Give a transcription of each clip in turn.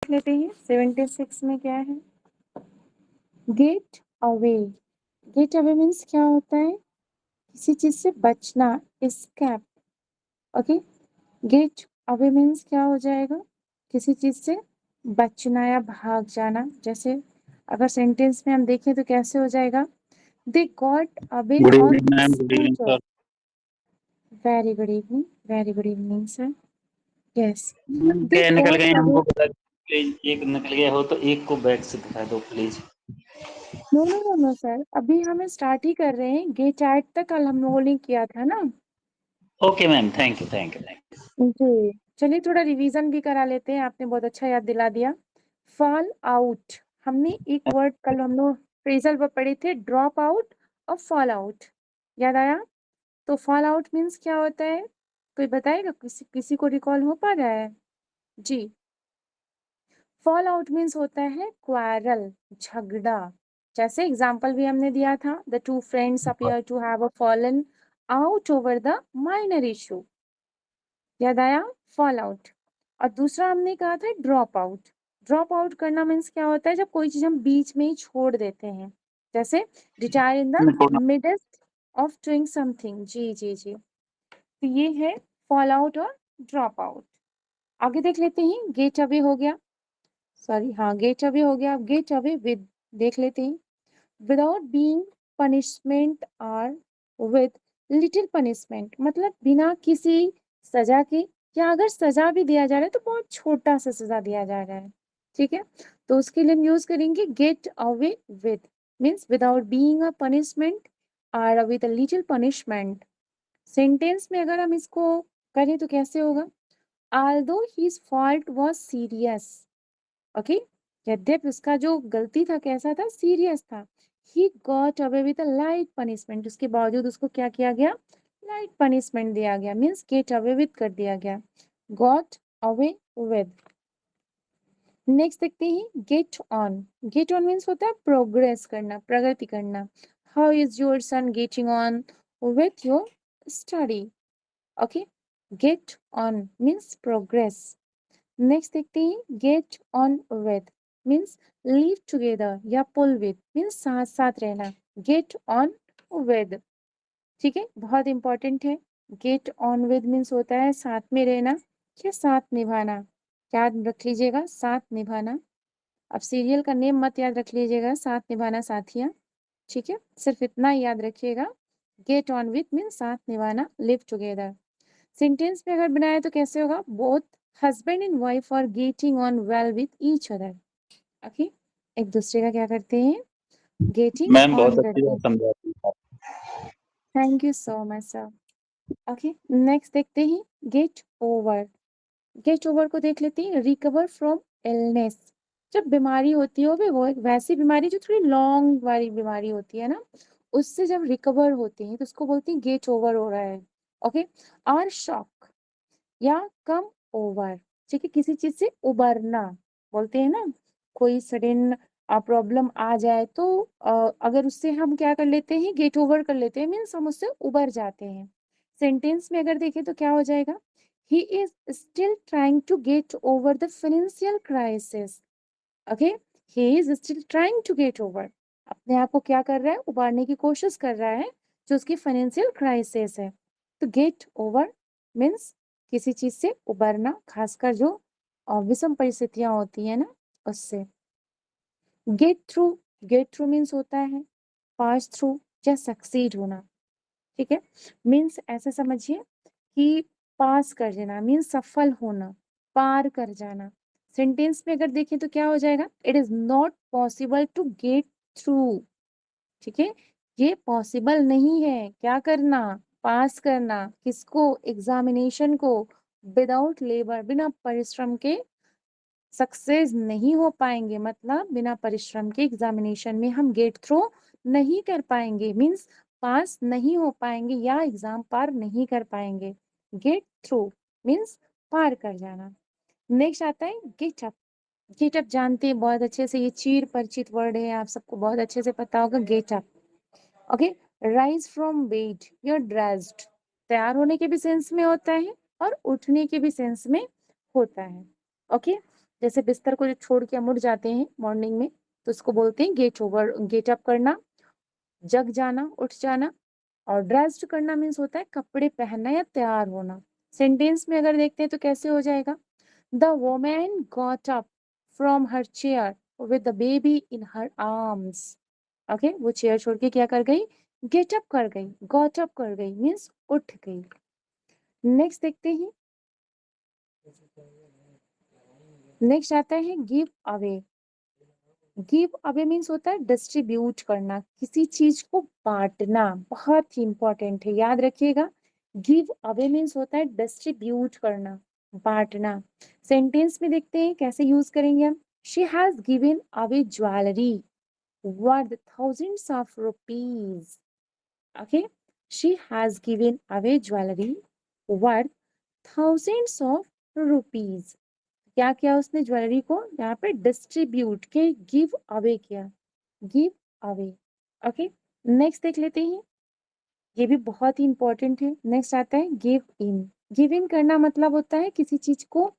देख लेते हैं 76 में क्या है। Get away. Get away means क्या होता है, किसी चीज से बचना, escape. Okay, get away means क्या हो जाएगा, किसी चीज से बचना या भाग जाना। जैसे अगर सेंटेंस में हम देखें तो कैसे हो जाएगा, they got away good on evening ma'am, good evening scooter. Sir. Very good evening, very good evening sir. Yes, they क्या निकल गए गॉट अवे। हमको पता, प्लीज एक निकल गया हो तो एक को बैक से दिखा दो please. No no no no sir, अभी हम स्टार्ट ही कर रहे हैं, गेट एट तक कल हम लोगों ने किया था ना। Okay ma'am, thank you thank you thank जी, चलिए थोड़ा रिवीजन भी करा लेते हैं, आपने बहुत अच्छा याद दिला दिया। फॉल आउट, हमने एक वर्ड कल हम लोग फ्रेजल पर पढ़े थे, ड्रॉप आउट और फॉल आउट, याद आया? तो फॉल आउट मीन्स क्या होता है, कोई बताएगा, किसी को रिकॉल हो पा रहा है? जी, फॉल आउट मीन्स होता है क्वारल, झगड़ा। जैसे एग्जाम्पल भी हमने दिया था, the two friends appear to have a fallen out over the minor issue, याद आया? Fall out. और दूसरा हमने कहा था ड्रॉप आउट। ड्रॉप आउट करना मीन्स क्या होता है, जब कोई चीज हम बीच में ही छोड़ देते हैं। जैसे retire in the you. Midst of doing something. जी जी जी, तो ये है फॉल आउट और ड्रॉप आउट। आगे देख लेते हैं, गेट अवे हो गया, सॉरी हाँ गेट अवे हो गया। अब गेट अवे विद देख लेते हैं, विदाउट बीइंग पनिशमेंट और विद लिटिल पनिशमेंट, मतलब बिना किसी सजा के, या अगर सजा भी दिया जा रहा है तो बहुत छोटा सा सजा दिया जा रहा है, ठीक है, तो उसके लिए हम यूज करेंगे get away with, means without being a punishment और with a little punishment. Sentence में अगर हम इसको करें तो कैसे होगा, although his fault was serious, okay, यद्यपि उसका जो गलती था कैसा था, सीरियस था, he got away with a light punishment, उसके बावजूद उसको क्या किया गया, लाइट पनिशमेंट दिया गया, मीन्स गेट अवे विद कर दिया गया, गॉट अवे विद। नेक्स्ट देखते हैं get on. Get on means होता है प्रोग्रेस करना, प्रगति करना। How is your son getting on with your study, okay, get on means progress. Next देखते हैं get on with means live together या पुल with means साथ साथ रहना, गेट ऑन विद, ठीक है, बहुत इंपॉर्टेंट है। गेट ऑन विद मीन्स होता है साथ में रहना या साथ निभाना, याद रख लीजिएगा, साथ निभाना। अब सीरियल का नेम मत याद रख लीजिएगा, साथ निभाना साथिया, ठीक है, सिर्फ इतना ही याद रखिएगा। गेट ऑन विद मीन्स साथ निभाना, लिव टुगेदर। सेंटेंस में अगर बनाए तो कैसे होगा, both husband and wife are getting on well with each other, okay, एक दूसरे का क्या करते हैं, गेटिंग मैम बहुत ऑन अच्छी करते बात हैं। समझाती है। Thank you so much sir. Okay, next देखते हैं गेट ओवर। गेट ओवर को देख लेते हैं, रिकवर फ्रॉम इलनेस, जब बीमारी होती है वो एक वैसी बीमारी जो थोड़ी लॉन्ग वाली बीमारी होती है ना, उससे जब रिकवर होते हैं तो उसको बोलते हैं गेट ओवर हो रहा है, ओके। और शॉक या कम ओवर, ठीक है, किसी चीज से उबरना, बोलते हैं ना, कोई सडन प्रॉब्लम आ जाए तो अगर उससे हम क्या कर लेते हैं, गेट ओवर कर लेते हैं, मीन्स हम उससे उबर जाते हैं। सेंटेंस में अगर देखें तो क्या हो जाएगा, he is still trying to get over the financial crisis, okay, he is still trying to get over, अपने आप को क्या कर रहा है, उबारने की कोशिश कर रहा है जो उसकी फाइनेंशियल क्राइसिस है। तो गेट ओवर मीन्स किसी चीज से उबरना, खासकर जो विषम परिस्थितियां होती है ना उससे। Get through, get through means होता है पास थ्रू या सक्सीड होना, ठीक है, मीन्स ऐसे समझिए कि पास कर जाना मीन्स सफल होना, पार कर जाना। सेंटेंस में अगर देखें तो क्या हो जाएगा, it is not possible to get through, ठीक है, ये पॉसिबल नहीं है क्या करना, पास करना, किसको, एग्जामिनेशन को, विदाउट लेबर, बिना परिश्रम के सक्सेस नहीं हो पाएंगे, मतलब बिना परिश्रम के एग्जामिनेशन में हम गेट थ्रू नहीं कर पाएंगे, मीन्स पास नहीं हो पाएंगे या एग्जाम पार नहीं कर पाएंगे। गेट थ्रू मीन्स पार कर जाना। नेक्स्ट आता है गेट अप। गेट अप जानते हैं बहुत अच्छे से, ये चीर परिचित वर्ड है, आप सबको बहुत अच्छे से पता होगा get up, okay. Rise from bed, you're dressed, तैयार होने के भी सेंस में होता है और उठने के भी सेंस में होता है, ओके। जैसे बिस्तर को जो छोड़ के हम उठ जाते हैं मॉर्निंग में, तो उसको बोलते हैं गेट ओवर, गेट अप करना, जग जाना, उठ जाना। और ड्रेस्ड करना मीन्स होता है कपड़े पहनना या तैयार होना। सेंटेंस में अगर देखते हैं तो कैसे हो जाएगा, the woman got up from her chair with the baby in her arms. Okay, वो चेयर छोड़ के क्या कर गई, गेट अप कर गई, गॉट अप कर गई मीन्स उठ गई। नेक्स्ट देखते हैं, नेक्स्ट आता है give away. Give away means होता है डिस्ट्रीब्यूट करना, किसी चीज को बांटना, बहुत ही इंपॉर्टेंट है, याद रखिएगा। गिव अवे मीन्स होता है डिस्ट्रीब्यूट करना, बांटना। सेंटेंस में देखते हैं कैसे यूज करेंगे हम, she has given away jewellery worth thousands of rupees. Okay, she has given away jewelry worth thousands of rupees. क्या किया उसने ज्वेलरी को यहाँ पे डिस्ट्रीब्यूट के गिव अवे किया, गिव अवे। ओके, नेक्स्ट देख लेते हैं, ये भी बहुत ही इंपॉर्टेंट है। नेक्स्ट आता है गिव इन। गिव इन करना मतलब होता है किसी चीज को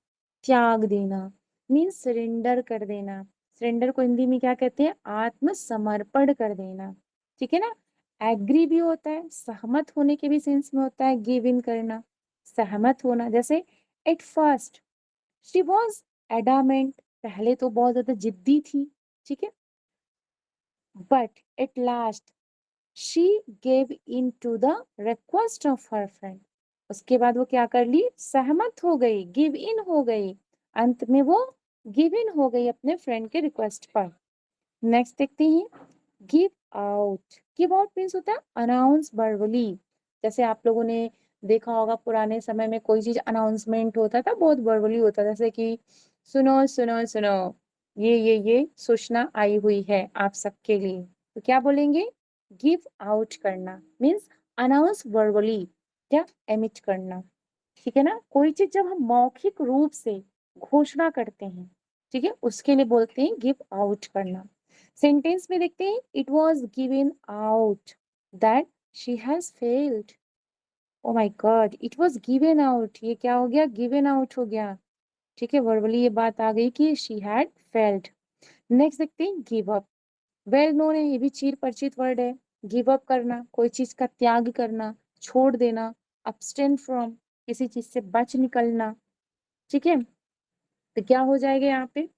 त्याग देना, मीन्स सरेंडर कर देना। सरेंडर को हिंदी में क्या कहते हैं, आत्मसमर्पण कर देना, ठीक है ना। एग्री भी होता है, सहमत होने के भी सेंस में होता है गिव इन करना, सहमत होना। जैसे at first she was adamant, पहले तो बहुत ज्यादा जिद्दी थी, ठीक है। But at last she gave in to the request of her friend, उसके बाद वो क्या कर ली, सहमत हो गई, गिव इन हो गई, अंत में वो गिव इन हो गई अपने फ्रेंड के रिक्वेस्ट पर। नेक्स्ट देखते हैं give out. Give out means होता है अनाउंस वर्बली। जैसे आप लोगों ने देखा होगा पुराने समय में कोई चीज अनाउंसमेंट होता था, बहुत वर्बली होता था, जैसे कि सुनो सुनो सुनो, ये सूचना आई हुई है आप सबके लिए, तो क्या बोलेंगे, गिव आउट करना मीन्स अनाउंस वर्बली या एमिट करना, ठीक है ना। कोई चीज जब हम मौखिक रूप से घोषणा करते हैं, ठीक है, उसके लिए बोलते हैं गिव आउट करना। सेंटेंस में देखते हैं it was given out that she has failed. Oh my God, it was given out, ये क्या हो गया, गिवन आउट हो गया, ठीक है, वर्बली ये बात आ गई कि शी हैड फेल्ड। नेक्स्ट देखते हैं गिव अप। वेल नोन है, ये भी चिर परिचित वर्ड है। गिव अप करना, कोई चीज का त्याग करना, छोड़ देना। अब्सटेन फ्रॉम, किसी चीज से बच निकलना, ठीक है। तो क्या हो जाएगा यहाँ पे,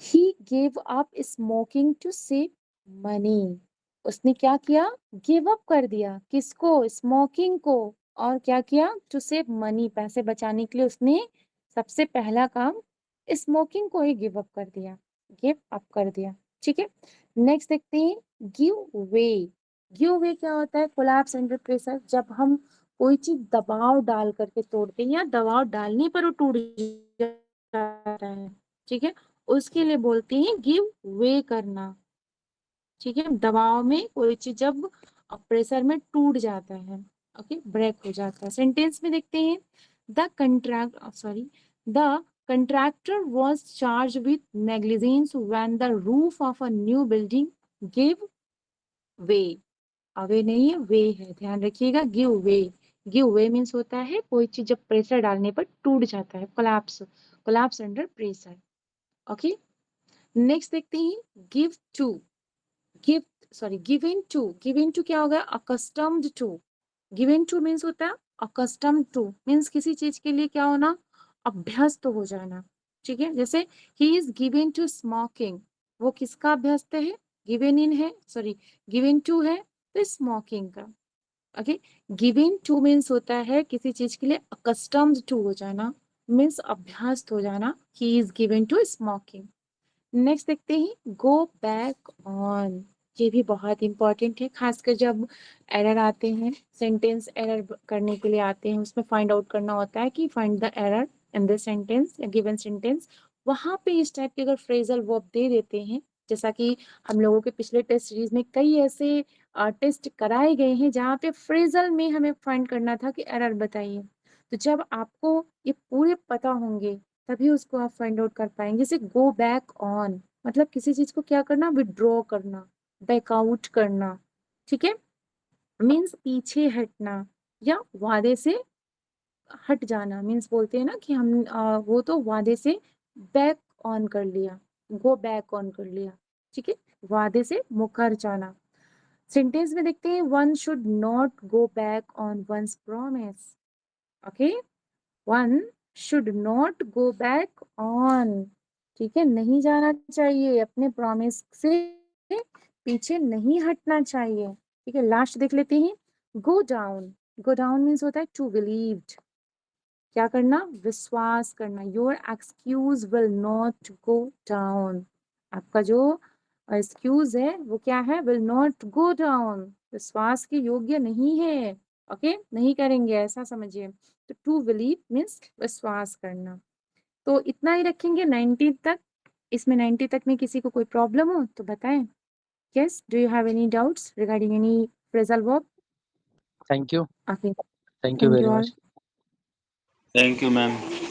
he gave up smoking to save money। उसने क्या किया, गिव अप कर दिया, किसको, स्मोकिंग को। और क्या किया, टू सेव मनी, पैसे बचाने के लिए उसने सबसे पहला काम स्मोकिंग को ही गिव अप कर दिया, गिव अप कर दिया, ठीक है। नेक्स्ट देखते हैं गिव वे। गिव वे क्या होता है, कोलैप्स अंडर प्रेशर, जब हम कोई चीज दबाव डाल करके तोड़ते हैं या दबाव डालने पर वो टूट जाता है, ठीक है, उसके लिए बोलते हैं गिव वे करना, ठीक है। दबाव में कोई चीज जब प्रेशर में टूट जाता है, ओके, ब्रेक हो जाता है। सेंटेंस में देखते हैं the contractor was charged with negligence when the roof of a new building gave way। Away नहीं है, वे है, ध्यान रखिएगा, give way. Give way means होता है कोई चीज जब प्रेशर डालने पर टूट जाता है, collapse, collapse under pressure, okay. Next देखते हैं give to. Give given to, given to क्या होगा, accustomed to. Given to means होता है अकस्टम्ड टू, मीन्स किसी चीज के लिए क्या होना, अभ्यस्त हो जाना, ठीक है। जैसे he is given to smoking, वो किसका अभ्यस्त है, गिवन इन है, गिवन टू है तो स्मोकिंग का, ओके। गिवन टू मीन्स होता है किसी चीज के लिए अकस्टम्ड टू हो जाना, मीन्स अभ्यस्त हो जाना, he is given to smoking. Next देखते हैं गो बैक ऑन। ये भी बहुत इंपॉर्टेंट है, खासकर जब एरर आते हैं, सेंटेंस एरर करने के लिए आते हैं, उसमें फाइंड आउट करना होता है कि find the error in this sentence या गिवन सेंटेंस। वहां पे इस टाइप के अगर फ्रेजल वर्ब दे देते हैं, जैसा कि हम लोगों के पिछले टेस्ट सीरीज में कई ऐसे टेस्ट कराए गए हैं जहाँ पे फ्रेजल में हमें फाइंड करना था कि एरर बताइए, तो जब आपको ये पूरे पता होंगे तभी उसको आप फाइंड आउट कर पाएंगे। जैसे गो बैक ऑन मतलब किसी चीज को क्या करना, विड्रॉ करना, बैकआउट करना, ठीक है, मीन्स पीछे हटना या वादे से हट जाना मीन्स बोलते हैं ना कि हम वो तो वादे से बैक ऑन कर लिया, गो बैक ऑन कर लिया, ठीक है, वादे से मुकर जाना। सेंटेंस में देखते हैं one should not go back on one's promise, okay, one should not go back on, ठीक है, नहीं जाना चाहिए, अपने प्रॉमिस से पीछे नहीं हटना चाहिए, ठीक है। लास्ट देख लेते हैं, go down, go down means होता है टू बिलीव्ड, क्या करना, विश्वास करना, your excuse will not go down, आपका जो एक्सक्यूज है वो क्या है, विल नॉट गो डाउन, विश्वास के योग्य नहीं है, ओके, नहीं करेंगे ऐसा समझिए। तो टू बिलीव मीन्स विश्वास करना। तो इतना ही रखेंगे 90 तक। इसमें 90 तक में किसी को कोई प्रॉब्लम हो तो बताएं। Yes, do you have any doubts regarding any phrasal verb? Thank you okay, thank you thank very you all. Much. Thank you ma'am.